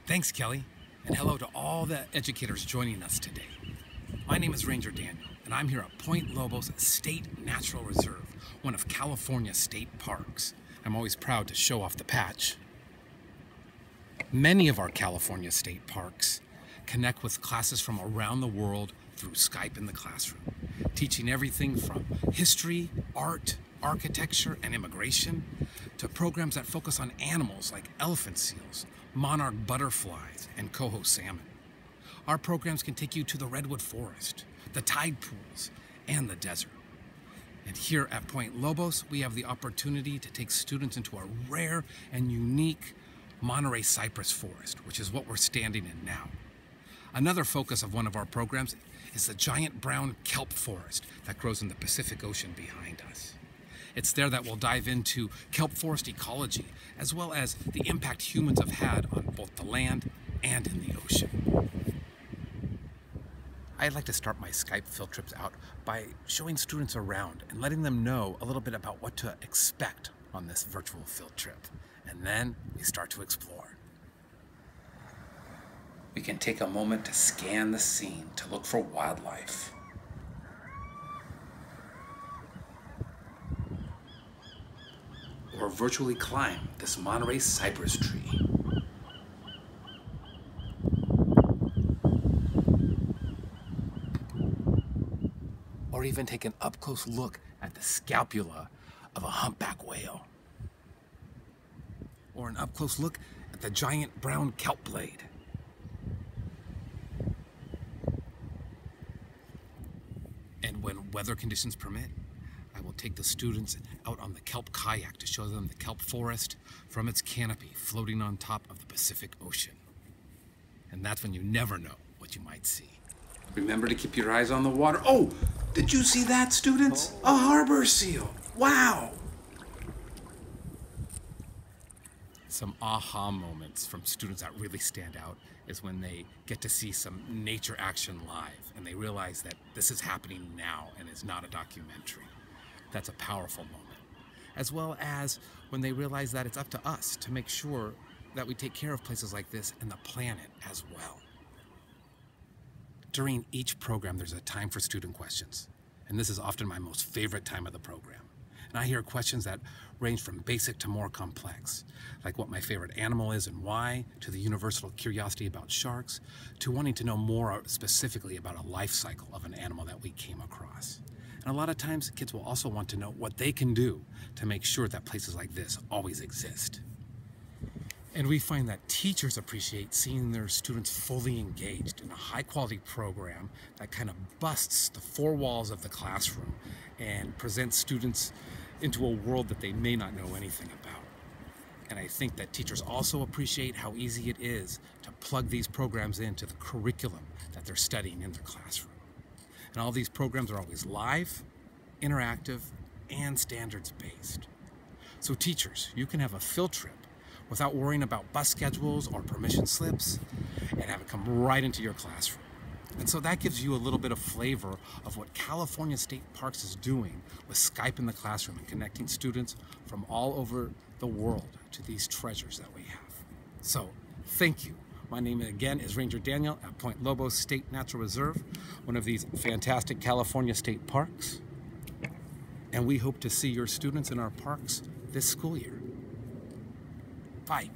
Thanks, Kelly, and hello to all the educators joining us today. My name is Ranger Daniel, and I'm here at Point Lobos State Natural Reserve, one of California's state parks. I'm always proud to show off the patch. Many of our California state parks connect with classes from around the world through Skype in the classroom, teaching everything from history, art, architecture, and immigration, to programs that focus on animals like elephant seals, monarch butterflies, and coho salmon. Our programs can take you to the redwood forest, the tide pools, and the desert. And here at Point Lobos, we have the opportunity to take students into a rare and unique Monterey cypress forest, which is what we're standing in now. Another focus of one of our programs is the giant brown kelp forest that grows in the Pacific Ocean behind us. It's there that we'll dive into kelp forest ecology, as well as the impact humans have had on both the land and in the ocean. I'd like to start my Skype field trips out by showing students around and letting them know a little bit about what to expect on this virtual field trip. And then we start to explore. We can take a moment to scan the scene to look for wildlife. Or virtually climb this Monterey cypress tree. Or even take an up-close look at the scapula of a humpback whale. Or an up-close look at the giant brown kelp blade. And when weather conditions permit, I will take the students out on the kelp kayak to show them the kelp forest from its canopy floating on top of the Pacific Ocean. And that's when you never know what you might see. Remember to keep your eyes on the water. Oh, did you see that, students? A harbor seal. Wow. Some aha moments from students that really stand out is when they get to see some nature action live and they realize that this is happening now and is not a documentary. That's a powerful moment. As well as when they realize that it's up to us to make sure that we take care of places like this and the planet as well. During each program, there's a time for student questions, and this is often my most favorite time of the program. And I hear questions that range from basic to more complex, like what my favorite animal is and why, to the universal curiosity about sharks, to wanting to know more specifically about a life cycle of an animal that we came across. And a lot of times, kids will also want to know what they can do to make sure that places like this always exist. And we find that teachers appreciate seeing their students fully engaged in a high-quality program that kind of busts the four walls of the classroom and presents students into a world that they may not know anything about. And I think that teachers also appreciate how easy it is to plug these programs into the curriculum that they're studying in their classroom. And all these programs are always live, interactive, and standards-based. So teachers, you can have a field trip without worrying about bus schedules or permission slips and have it come right into your classroom. And so that gives you a little bit of flavor of what California State Parks is doing with Skype in the classroom and connecting students from all over the world to these treasures that we have. So, thank you. My name again is Ranger Daniel at Point Lobos State Natural Reserve, one of these fantastic California state parks. And we hope to see your students in our parks this school year. Bye.